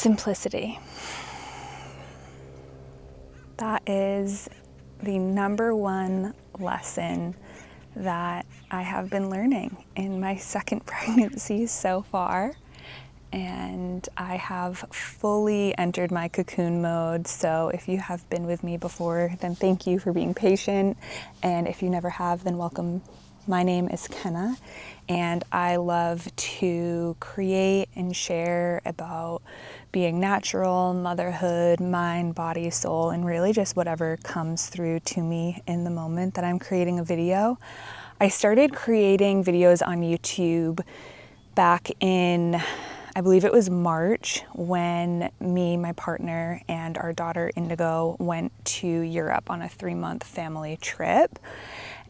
Simplicity. That is the number one lesson that I have been learning in my second pregnancy so far. And I have fully entered my cocoon mode. So if you have been with me before, then thank you for being patient. And if you never have, then welcome. My name is Kenna, and I love to create and share about being natural, motherhood, mind, body, soul, and really just whatever comes through to me in the moment that I'm creating a video. I started creating videos on YouTube back in, I believe it was March, when me, my partner, and our daughter Indigo went to Europe on a 3-month family trip.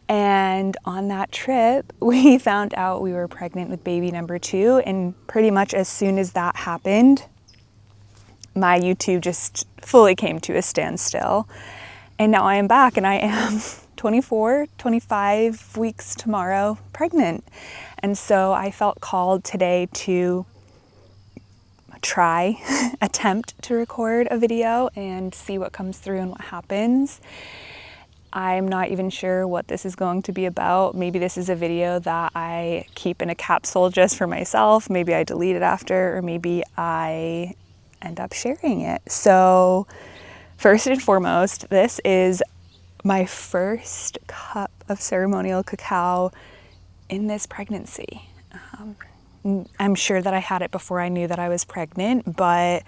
And on that trip, we found out we were pregnant with baby number 2. And pretty much as soon as that happened, my YouTube just fully came to a standstill. And now I am back, and I am 25 weeks tomorrow pregnant. And so I felt called today to attempt to record a video and see what comes through and what happens. I'm not even sure what this is going to be about. Maybe this is a video that I keep in a capsule just for myself. Maybe I delete it after, or maybe I end up sharing it. So first and foremost, this is my first cup of ceremonial cacao in this pregnancy. I'm sure that I had it before I knew that I was pregnant, but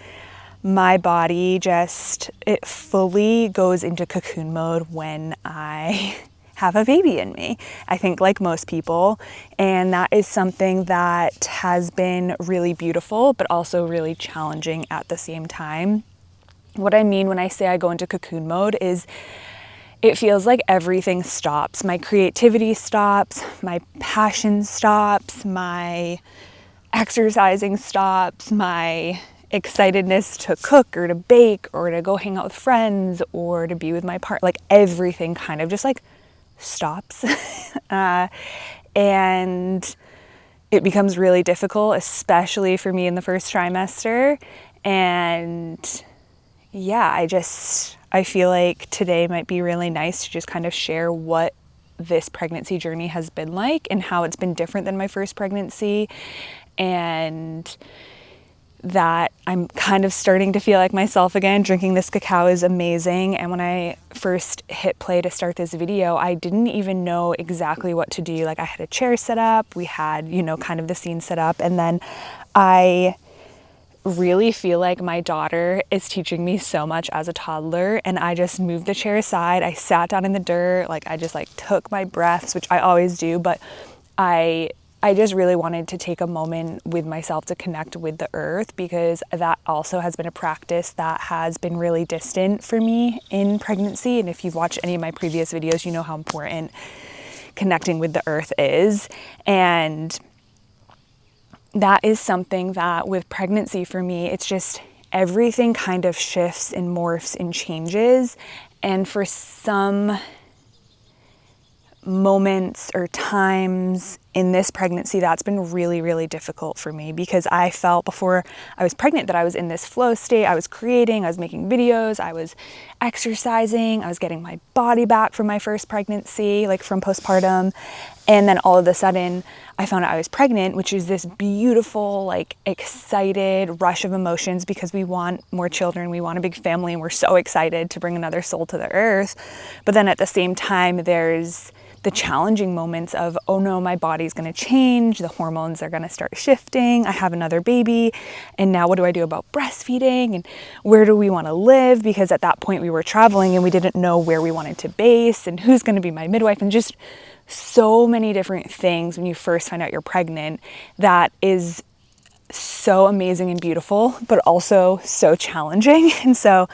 my body it fully goes into cocoon mode when I have a baby in me. I think like most people, and that is something that has been really beautiful, but also really challenging at the same time. What I mean when I say I go into cocoon mode is it feels like everything stops. My creativity stops, my passion stops, my exercising stops, my excitedness to cook or to bake or to go hang out with friends or to be with my partner, like everything kind of just like stops. And it becomes really difficult, especially for me in the first trimester. And yeah, I feel like today might be really nice to just kind of share what this pregnancy journey has been like and how it's been different than my first pregnancy, and that I'm kind of starting to feel like myself again. Drinking this cacao is amazing. And when I first hit play to start this video, I didn't even know exactly what to do. Like I had a chair set up, we had, kind of the scene set up, and then I really feel like my daughter is teaching me so much as a toddler, and I just moved the chair aside. I sat down in the dirt, I just took my breaths, which I always do, but I just really wanted to take a moment with myself to connect with the earth, because that also has been a practice that has been really distant for me in pregnancy. And if you've watched any of my previous videos, you know how important connecting with the earth is. And that is something that with pregnancy for me, it's just everything kind of shifts and morphs and changes. And for some moments or times in this pregnancy, that's been really, really difficult for me, because I felt before I was pregnant that I was in this flow state. I was creating, I was making videos, I was exercising, I was getting my body back from my first pregnancy, from postpartum. And then all of a sudden I found out I was pregnant, which is this beautiful, excited rush of emotions, because we want more children, we want a big family, and we're so excited to bring another soul to the earth. But then at the same time, there's the challenging moments of, oh no, my body's going to change, the hormones are going to start shifting, I have another baby, and now what do I do about breastfeeding, and where do we want to live? Because at that point we were traveling and we didn't know where we wanted to base and who's going to be my midwife, and just so many different things when you first find out you're pregnant. That is so amazing and beautiful, but also so challenging. And so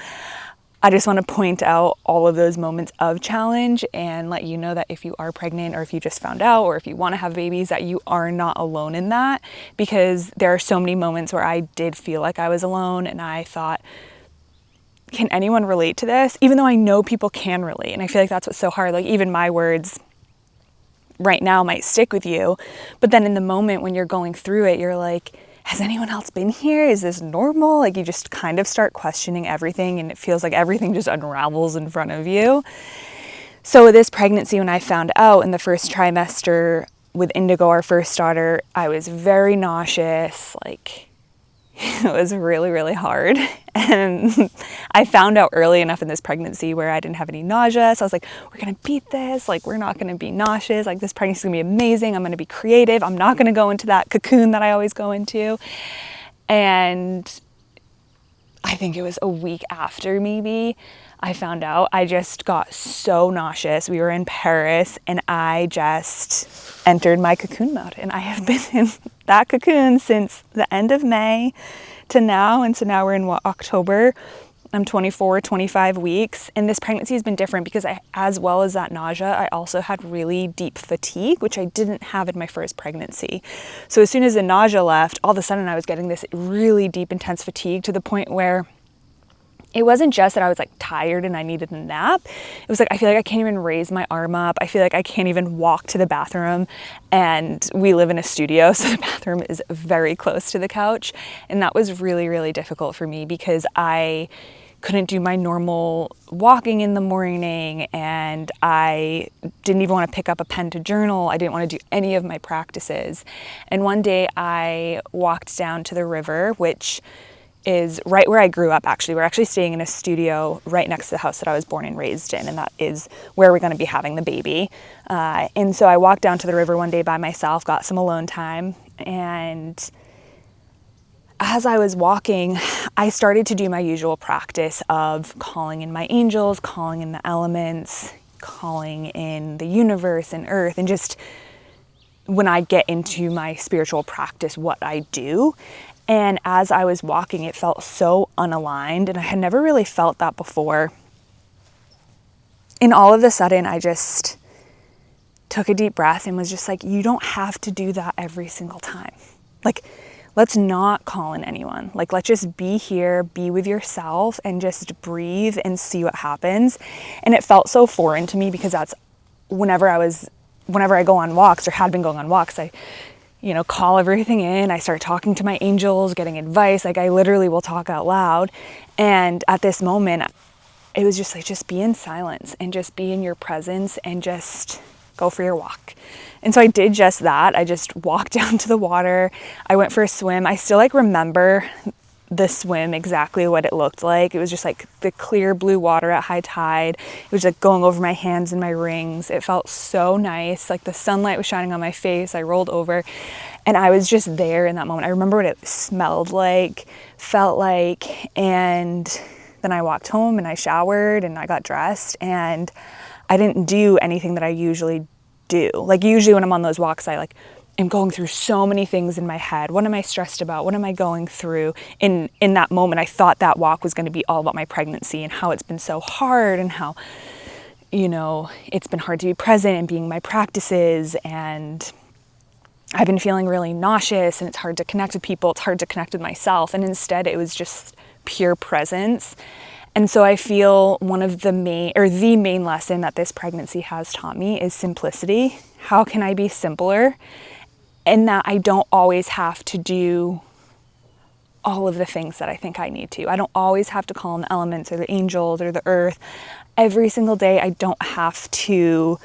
I just want to point out all of those moments of challenge and let you know that if you are pregnant, or if you just found out, or if you want to have babies, that you are not alone in that, because there are so many moments where I did feel like I was alone, and I thought, can anyone relate to this? Even though I know people can relate. And I feel like that's what's so hard. Even my words right now might stick with you, but then in the moment when you're going through it, you're like, has anyone else been here? Is this normal? Like you just kind of start questioning everything and it feels like everything just unravels in front of you. So with this pregnancy, when I found out in the first trimester with Indigo, our first daughter, I was very nauseous. Like it was really, really hard. And I found out early enough in this pregnancy where I didn't have any nausea. So I was like, we're going to beat this. Like, we're not going to be nauseous. Like, this pregnancy is going to be amazing. I'm going to be creative. I'm not going to go into that cocoon that I always go into. And I think it was a week after maybe I found out, I just got so nauseous. We were in Paris and I just entered my cocoon mode. And I have been in that cocoon since the end of May to now. And so now we're in October. I'm 24, 25 weeks. And this pregnancy has been different because as well as that nausea, I also had really deep fatigue, which I didn't have in my first pregnancy. So as soon as the nausea left, all of a sudden I was getting this really deep, intense fatigue to the point where it wasn't just that I was like tired and I needed a nap. It was like, I feel like I can't even raise my arm up. I feel like I can't even walk to the bathroom. And we live in a studio, so the bathroom is very close to the couch. And that was really, really difficult for me because I couldn't do my normal walking in the morning and I didn't even want to pick up a pen to journal. I didn't want to do any of my practices. And one day I walked down to the river, which is right where I grew up, actually. We're actually staying in a studio right next to the house that I was born and raised in, and that is where we're going to be having the baby. And so I walked down to the river one day by myself, got some alone time, and as I was walking, I started to do my usual practice of calling in my angels, calling in the elements, calling in the universe and earth, and just when I get into my spiritual practice, what I do. And as I was walking, it felt so unaligned, and I had never really felt that before. And all of a sudden, I just took a deep breath and was just like, you don't have to do that every single time. Like, let's not call in anyone. Like, let's just be here, be with yourself, and just breathe and see what happens. And it felt so foreign to me because that's whenever I go on walks or had been going on walks, I call everything in. I start talking to my angels, getting advice. Like I literally will talk out loud. And at this moment, it was just like, just be in silence and just be in your presence and just go for your walk. And so I did just that. I just walked down to the water. I went for a swim. I still remember the swim, exactly what it looked like. It was just like the clear blue water at high tide. It was like going over my hands and my rings. It felt so nice. Like the sunlight was shining on my face. I rolled over and I was just there in that moment. I remember what it smelled like, felt like, and then I walked home and I showered and I got dressed and I didn't do anything that I usually do. Like usually when I'm on those walks, I am going through so many things in my head. What am I stressed about? What am I going through? In that moment, I thought that walk was going to be all about my pregnancy and how it's been so hard and how, it's been hard to be present and being my practices. And I've been feeling really nauseous and it's hard to connect with people. It's hard to connect with myself. And instead it was just pure presence. And so I feel the main lesson that this pregnancy has taught me is simplicity. How can I be simpler? And that I don't always have to do all of the things that I think I need to. I don't always have to call in the elements or the angels or the earth. Every single day I don't have to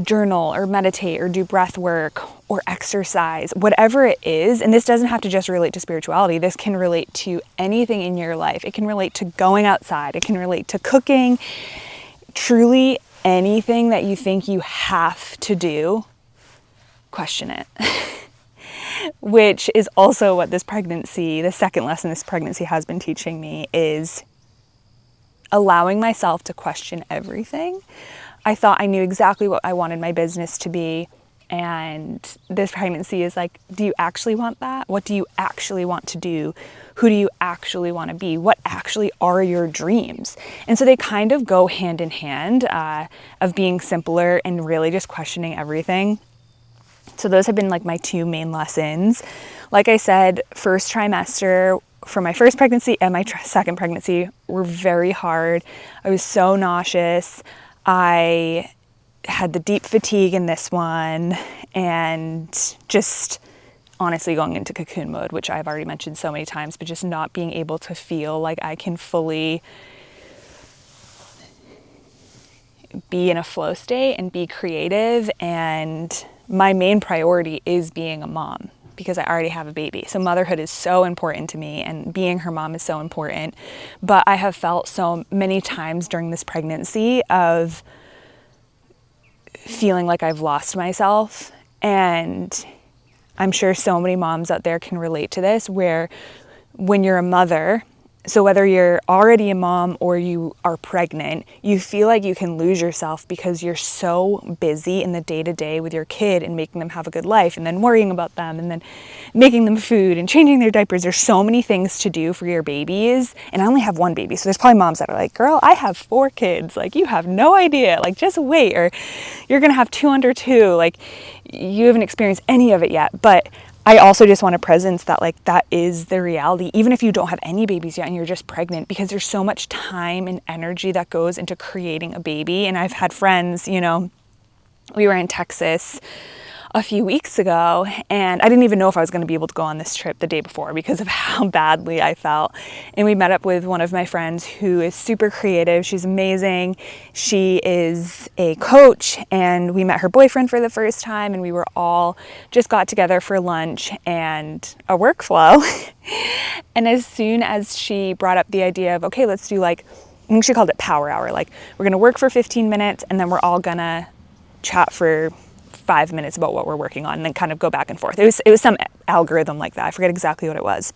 journal or meditate or do breath work or exercise, whatever it is. And this doesn't have to just relate to spirituality. This can relate to anything in your life. It can relate to going outside. It can relate to cooking. Truly anything that you think you have to do, question it. Which is also what this pregnancy, the second lesson this pregnancy has been teaching me, is allowing myself to question everything. I thought I knew exactly what I wanted my business to be. And this pregnancy is like, do you actually want that? What do you actually want to do? Who do you actually want to be? What actually are your dreams? And so they kind of go hand in hand of being simpler and really just questioning everything. So those have been my two main lessons. Like I said, first trimester for my first pregnancy and my second pregnancy were very hard. I was so nauseous. I had the deep fatigue in this one and just honestly going into cocoon mode, which I've already mentioned so many times, but just not being able to feel like I can fully be in a flow state and be creative. And my main priority is being a mom because I already have a baby. So motherhood is so important to me, and being her mom is so important. But I have felt so many times during this pregnancy of feeling like I've lost myself. And I'm sure so many moms out there can relate to this, where when you're a mother, so whether you're already a mom or you are pregnant, you feel like you can lose yourself because you're so busy in the day-to-day with your kid and making them have a good life, and then worrying about them, and then making them food and changing their diapers. There's so many things to do for your babies. And I only have one baby, so there's probably moms that are like, girl, I have 4 kids. Like, you have no idea. Like, just wait, or you're gonna have 2 under 2. Like, you haven't experienced any of it yet. But I also just want to presence that, like, that is the reality, even if you don't have any babies yet and you're just pregnant, because there's so much time and energy that goes into creating a baby. And I've had friends, we were in Texas a few weeks ago, and I didn't even know if I was going to be able to go on this trip the day before because of how badly I felt. And we met up with one of my friends who is super creative. She's amazing. She is a coach, and we met her boyfriend for the first time, and we were all just got together for lunch and a workflow. And as soon as she brought up the idea of, okay, let's do, like, I think she called it power hour. Like, we're going to work for 15 minutes and then we're all going to chat for 5 minutes about what we're working on, and then kind of go back and forth. It was some algorithm like that. I forget exactly what it was.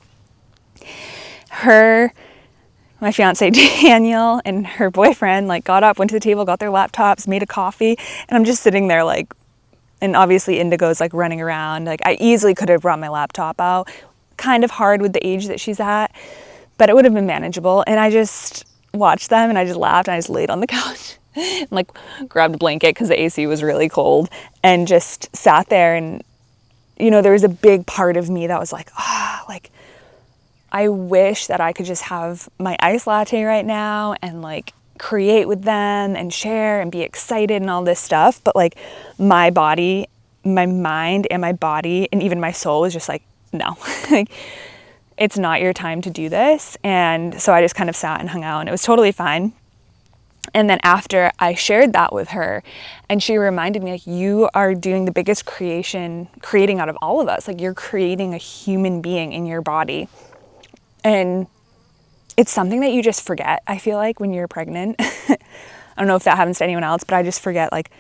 My fiance Daniel and her boyfriend, like, got up, went to the table, got their laptops, made a coffee, and I'm just sitting there, like, and obviously Indigo's like running around. Like, I easily could have brought my laptop out. Kind of hard with the age that she's at, but it would have been manageable. And I just watched them and I just laughed, and I just laid on the couch and, like, grabbed a blanket because the AC was really cold, and just sat there. And, there was a big part of me that was like, like, I wish that I could just have my iced latte right now and, like, create with them and share and be excited and all this stuff. But, like, my body, my mind and my body and even my soul was just like, no, like, it's not your time to do this. And so I just kind of sat and hung out, and it was totally fine. And then after I shared that with her, and she reminded me, like, you are doing the biggest creating out of all of us. Like, you're creating a human being in your body. And it's something that you just forget, I feel like, when you're pregnant. I don't know if that happens to anyone else, but I just forget, like,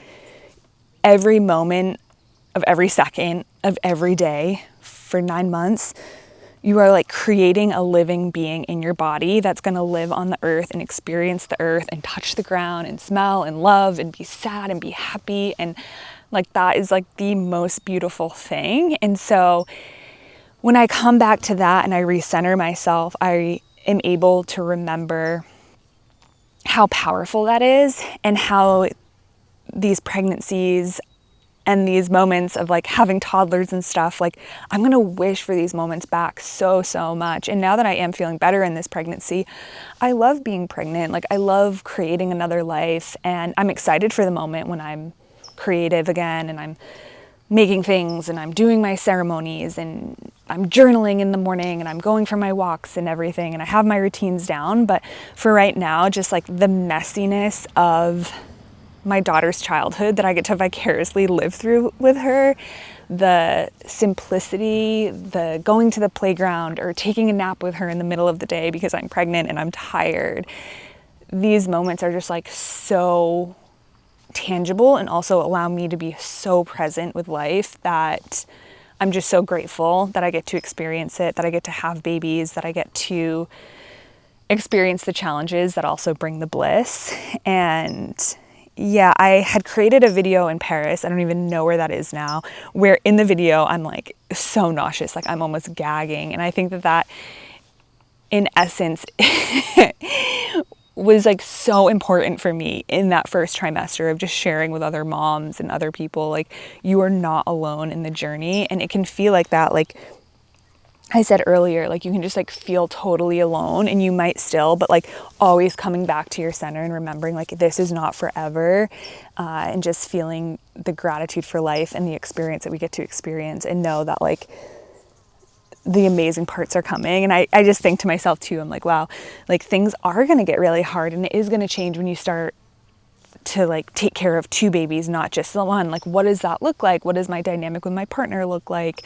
every moment of every second of every day for 9 months, you are, like, creating a living being in your body that's going to live on the earth and experience the earth and touch the ground and smell and love and be sad and be happy. And, like, that is, like, the most beautiful thing. And so when I come back to that and I recenter myself, I am able to remember how powerful that is, and how these pregnancies and these moments of, like, having toddlers and stuff, like, I'm going to wish for these moments back so, so much. And now that I am feeling better in this pregnancy, I love being pregnant. Like, I love creating another life, and I'm excited for the moment when I'm creative again, and I'm making things, and I'm doing my ceremonies, and I'm journaling in the morning, and I'm going for my walks and everything, and I have my routines down. But for right now, just, like, the messiness of my daughter's childhood that I get to vicariously live through with her, the simplicity, the going to the playground or taking a nap with her in the middle of the day because I'm pregnant and I'm tired. These moments are just, like, so tangible, and also allow me to be so present with life that I'm just so grateful that I get to experience it, that I get to have babies, that I get to experience the challenges that also bring the bliss. And yeah, I had created a video in Paris, I don't even know where that is now, where in the video I'm, like, so nauseous, like, I'm almost gagging. And I think that in essence was, like, so important for me in that first trimester of just sharing with other moms and other people, like, you are not alone in the journey. And it can feel like that, like I said earlier, like, you can just, like, feel totally alone, and you might still, but, like, always coming back to your center and remembering, like, this is not forever, and just feeling the gratitude for life and the experience that we get to experience, and know that, like, the amazing parts are coming. And I just think to myself too, I'm like, wow, like things are going to get really hard, and it is going to change when you start to like take care of 2 babies, not just the one. Like, what does that look like? What does my dynamic with my partner look like?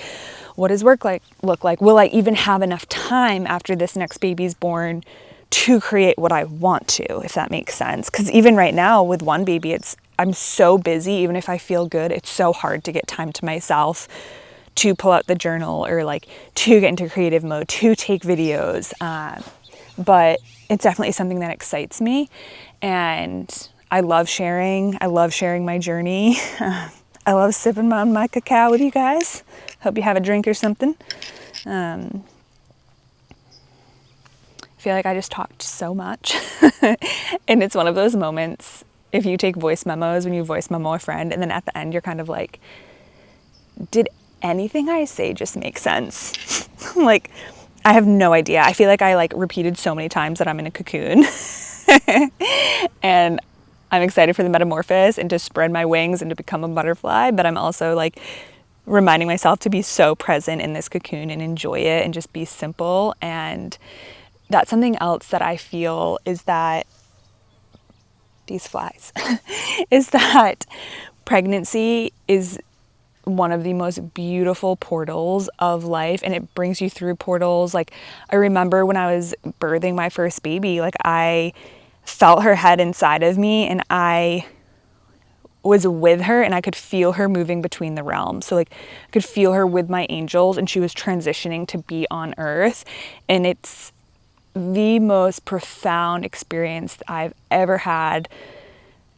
What does work like look like? Will I even have enough time after this next baby's born to create what I want to, if that makes sense? Because even right now with 1 baby, I'm so busy. Even if I feel good, it's so hard to get time to myself, to pull out the journal, or like to get into creative mode, to take videos. But it's definitely something that excites me, and I love sharing. I love sharing my journey. I love sipping on my cacao with you guys. Hope you have a drink or something. I feel like I just talked so much. And it's one of those moments, if you take voice memos, when you voice memo a friend, and then at the end you're kind of like, did anything I say just make sense? Like, I have no idea. I feel like I like repeated so many times that I'm in a cocoon. And I'm excited for the metamorphosis and to spread my wings and to become a butterfly, but I'm also like reminding myself to be so present in this cocoon and enjoy it and just be simple. And that's something else that I feel is that these flies is that pregnancy is one of the most beautiful portals of life, and it brings you through portals. Like, I remember when I was birthing my first baby, like I felt her head inside of me, and I was with her, and I could feel her moving between the realms. So like I could feel her with my angels, and she was transitioning to be on earth. And it's the most profound experience I've ever had,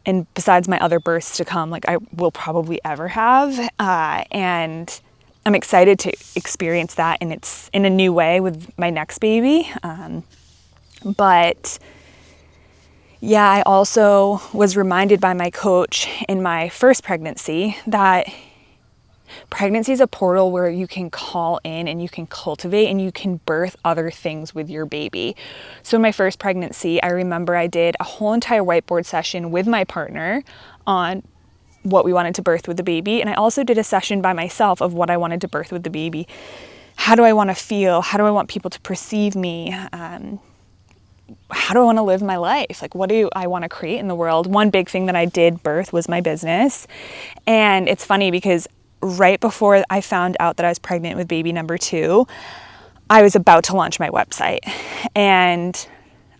and besides my other births to come, like I will probably ever have. And I'm excited to experience that, and it's in a new way with my next baby. But yeah, I also was reminded by my coach in my first pregnancy that pregnancy is a portal where you can call in and you can cultivate and you can birth other things with your baby. So in my first pregnancy, I remember I did a whole entire whiteboard session with my partner on what we wanted to birth with the baby. And I also did a session by myself of what I wanted to birth with the baby. How do I want to feel? How do I want people to perceive me? How do I want to live my life? Like, what do I want to create in the world? One big thing that I did birth was my business. And it's funny because right before I found out that I was pregnant with baby number 2, I was about to launch my website. And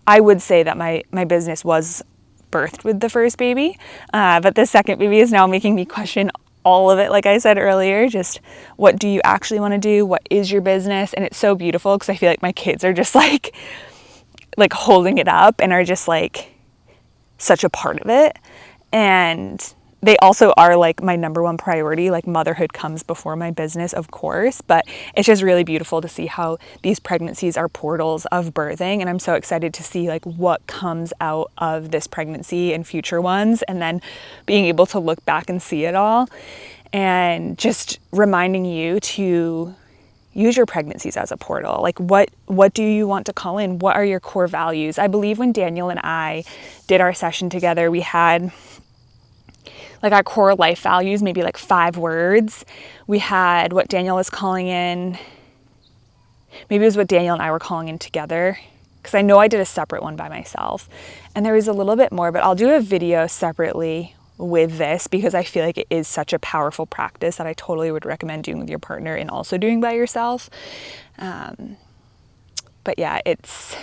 I would say that my business was birthed with the first baby. But the second baby is now making me question all of it. Like I said earlier, just what do you actually want to do? What is your business? And it's so beautiful because I feel like my kids are just like holding it up and are just like such a part of it. And they also are like my number one priority. Like, motherhood comes before my business, of course, but it's just really beautiful to see how these pregnancies are portals of birthing. And I'm so excited to see like what comes out of this pregnancy and future ones, and then being able to look back and see it all, and just reminding you to use your pregnancies as a portal. Like, what do you want to call in? What are your core values? I believe when Daniel and I did our session together, we had like our core life values, maybe like 5 words. We had what Daniel was calling in. Maybe it was what Daniel and I were calling in together, because I know I did a separate one by myself. And there was a little bit more, but I'll do a video separately with this because I feel like it is such a powerful practice that I totally would recommend doing with your partner and also doing by yourself. But yeah, it's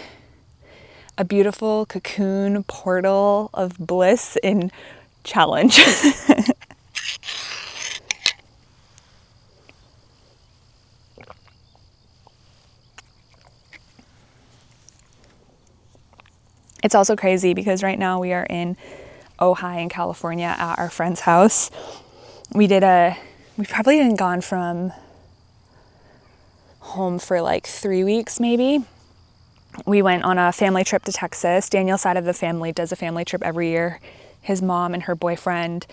a beautiful cocoon portal of bliss and challenge. It's also crazy because right now we are in Ojai in California at our friend's house. We probably hadn't gone from home for like 3 weeks maybe. We went on a family trip to Texas. Daniel's side of the family does a family trip every year. His mom and her boyfriend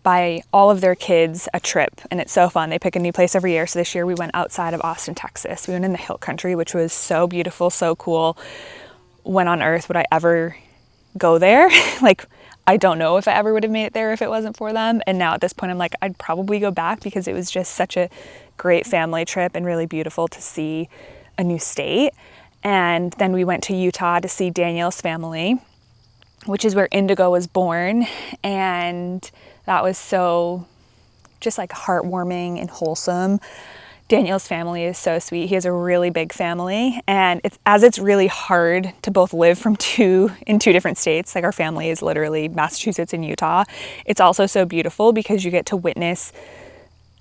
buy all of their kids a trip, and it's so fun. They pick a new place every year. So this year we went outside of Austin, Texas. We went in the hill country, which was so beautiful, so cool. When on earth would I ever go there? Like, I don't know if I ever would have made it there if it wasn't for them. And now at this point, I'm like, I'd probably go back because it was just such a great family trip and really beautiful to see a new state. And then we went to Utah to see Daniel's family, which is where Indigo was born. And that was so just like heartwarming and wholesome. Daniel's family is so sweet. He has a really big family, and it's really hard to both live in two different states. Like our family is literally Massachusetts and Utah. It's also so beautiful because you get to witness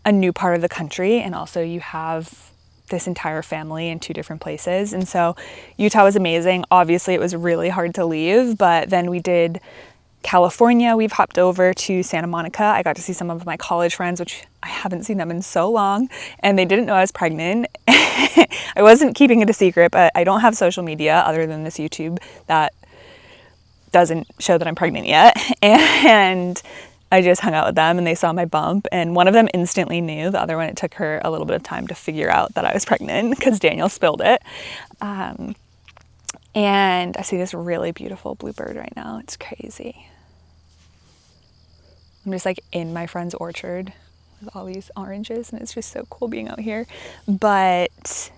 a new part of the country, and also you have this entire family in two different places. And so Utah was amazing. Obviously, it was really hard to leave, but then we did California. We've hopped over to Santa Monica. I got to see some of my college friends, which I haven't seen them in so long, and they didn't know I was pregnant. I wasn't keeping it a secret, but I don't have social media other than this YouTube that doesn't show that I'm pregnant yet. And I just hung out with them and they saw my bump, and one of them instantly knew. The other one, it took her a little bit of time to figure out that I was pregnant because Daniel spilled it. And I see this really beautiful bluebird right now. It's crazy. I'm just like in my friend's orchard with all these oranges, and it's just so cool being out here. But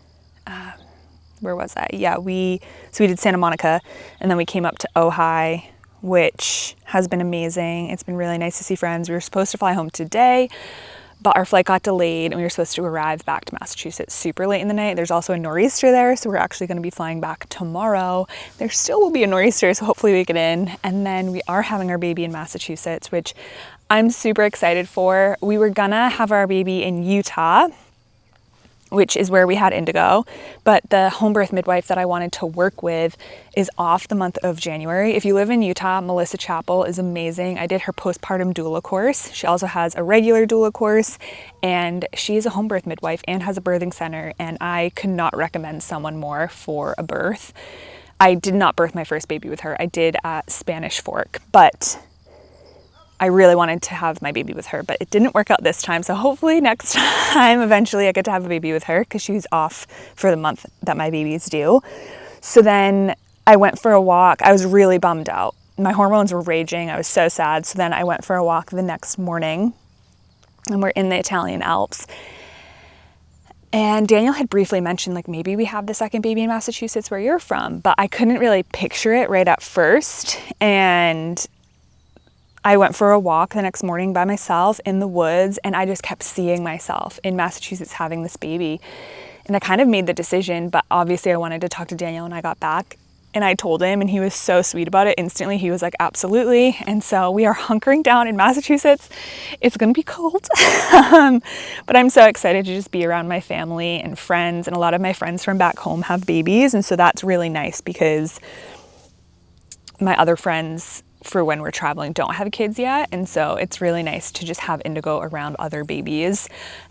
where was I? Yeah, we did Santa Monica, and then we came up to Ojai, which has been amazing. It's been really nice to see friends. We were supposed to fly home today, but our flight got delayed and we were supposed to arrive back to Massachusetts super late in the night. There's also a nor'easter there, so we're actually going to be flying back tomorrow. There still will be a nor'easter, so hopefully we get in. And then we are having our baby in Massachusetts, which I'm super excited for. We were gonna have our baby in Utah, which is where we had Indigo, but the home birth midwife that I wanted to work with is off the month of January. If you live in Utah, Melissa Chappell is amazing. I did her postpartum doula course. She also has a regular doula course, and she's a home birth midwife and has a birthing center, and I could not recommend someone more for a birth. I did not birth my first baby with her. I did at Spanish Fork, but I really wanted to have my baby with her, but it didn't work out this time. So hopefully next time, eventually I get to have a baby with her because she's off for the month that my baby is due. So then I went for a walk. I was really bummed out. My hormones were raging. I was so sad. So then I went for a walk the next morning, and we're in the Italian Alps. And Daniel had briefly mentioned, like, maybe we have the second baby in Massachusetts where you're from, but I couldn't really picture it right at first. And I went for a walk the next morning by myself in the woods, and I just kept seeing myself in Massachusetts having this baby. And I kind of made the decision, but obviously I wanted to talk to Daniel when I got back. And I told him, and he was so sweet about it. Instantly, he was like, absolutely. And so we are hunkering down in Massachusetts. It's going to be cold, but I'm so excited to just be around my family and friends. And a lot of my friends from back home have babies. And so that's really nice because my other friends for when we're traveling don't have kids yet. And so it's really nice to just have Indigo around other babies.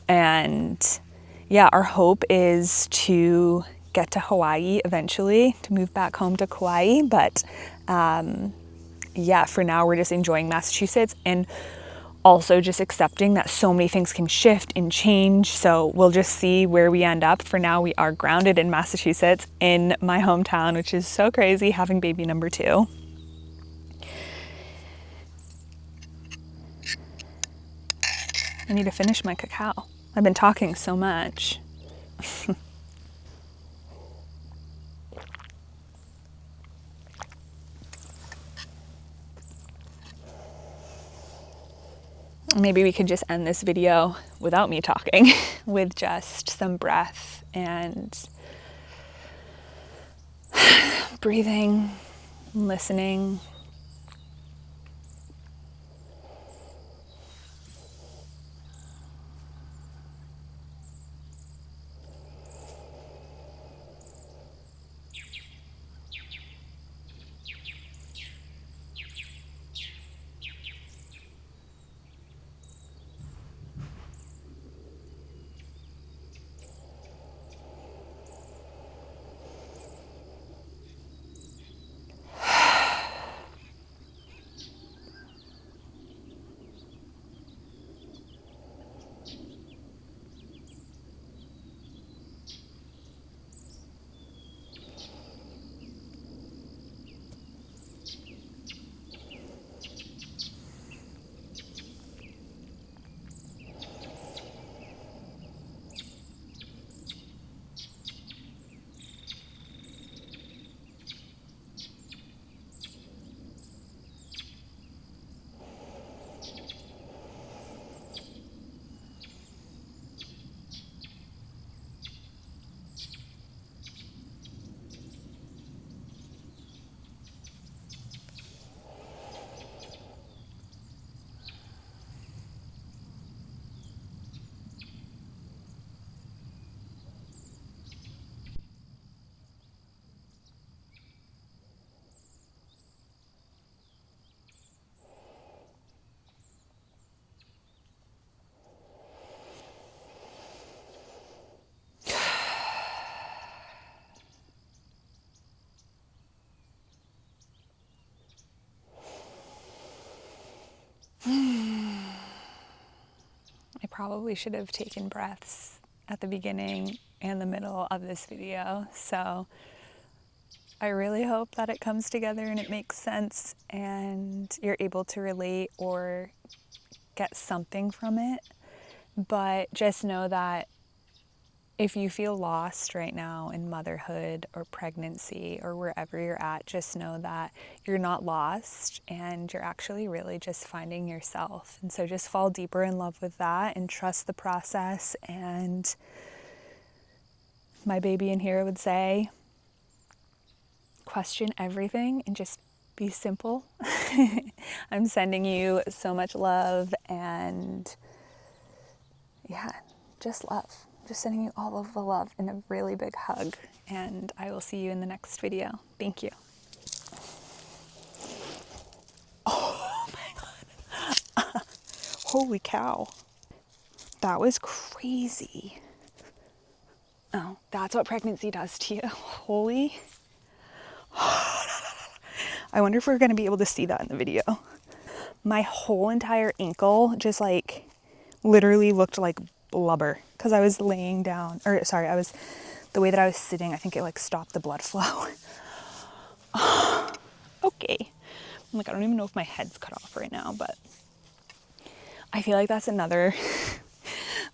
And yeah, our hope is to get to Hawaii eventually, to move back home to Kauai. But yeah, for now we're just enjoying Massachusetts and also just accepting that so many things can shift and change. So we'll just see where we end up. For now, we are grounded in Massachusetts, in my hometown, which is so crazy, having baby number 2. I need to finish my cacao. I've been talking so much. Maybe we could just end this video without me talking, with just some breath and breathing, listening. probably should have taken breaths at the beginning and the middle of this video. So I really hope that it comes together and it makes sense and you're able to relate or get something from it. But just know that if you feel lost right now in motherhood or pregnancy or wherever you're at, just know that you're not lost and you're actually really just finding yourself. And so just fall deeper in love with that and trust the process. And my baby in here would say, question everything and just be simple. I'm sending you so much love and yeah, just love. Just sending you all of the love and a really big hug. And I will see you in the next video. Thank you. Oh my God. Holy cow. That was crazy. Oh, that's what pregnancy does to you. Holy. I wonder if we're going to be able to see that in the video. My whole entire ankle just like literally looked like blubber because I was laying down, or sorry, the way that I was sitting, I think it like stopped the blood flow. Okay. I'm like, I don't even know if my head's cut off right now, but I feel like that's another,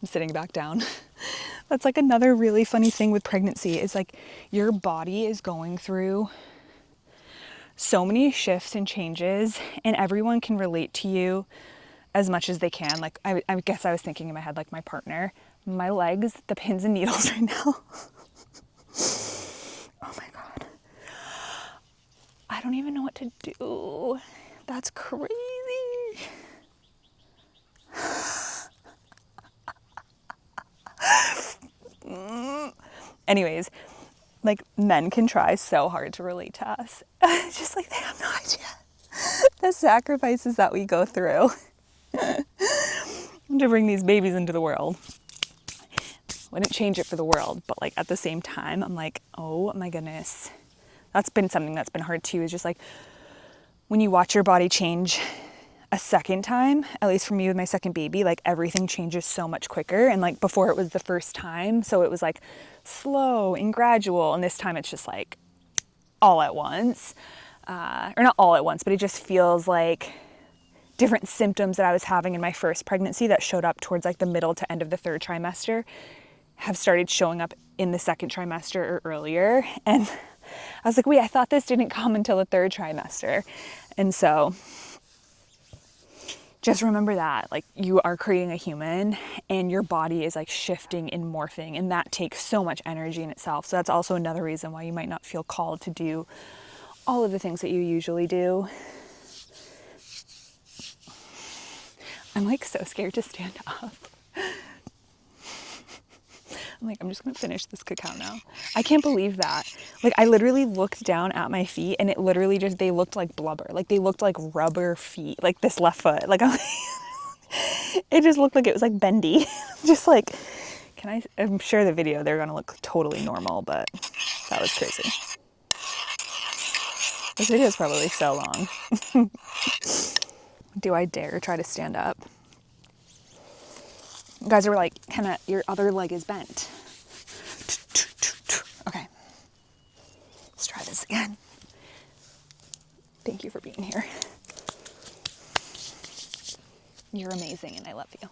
I'm sitting back down. That's like another really funny thing with pregnancy is like your body is going through so many shifts and changes and everyone can relate to you as much as they can. Like, I guess I was thinking in my head, like my partner, my legs, the pins and needles right now. Oh my God. I don't even know what to do. That's crazy. Anyways, like men can try so hard to relate to us. It's just like they have no idea the sacrifices that we go through to bring these babies into the world. Wouldn't change it for the world, but like at the same time, I'm like, oh my goodness. That's been something that's been hard too, is just like when you watch your body change a second time, at least for me with my second baby, like everything changes so much quicker. And like before it was the first time, so it was like slow and gradual. And this time it's just like all at once, or not all at once, but it just feels like different symptoms that I was having in my first pregnancy that showed up towards like the middle to end of the third trimester have started showing up in the second trimester or earlier. And I was like, wait, I thought this didn't come until the third trimester. And so just remember that, like, you are creating a human and your body is like shifting and morphing, and that takes so much energy in itself. So that's also another reason why you might not feel called to do all of the things that you usually do. I'm like so scared to stand up. I'm like, I'm just gonna finish this cacao now. I can't believe that. Like, I literally looked down at my feet and it literally just, they looked like blubber. Like, they looked like rubber feet, like this left foot. Like, it just looked like it was like bendy. Just like, I'm sure the video, they're gonna look totally normal, but that was crazy. This video is probably so long. Do I dare try to stand up? You guys are like, Kenna, your other leg is bent. Okay, let's try this again. Thank you for being here. You're amazing and I love you.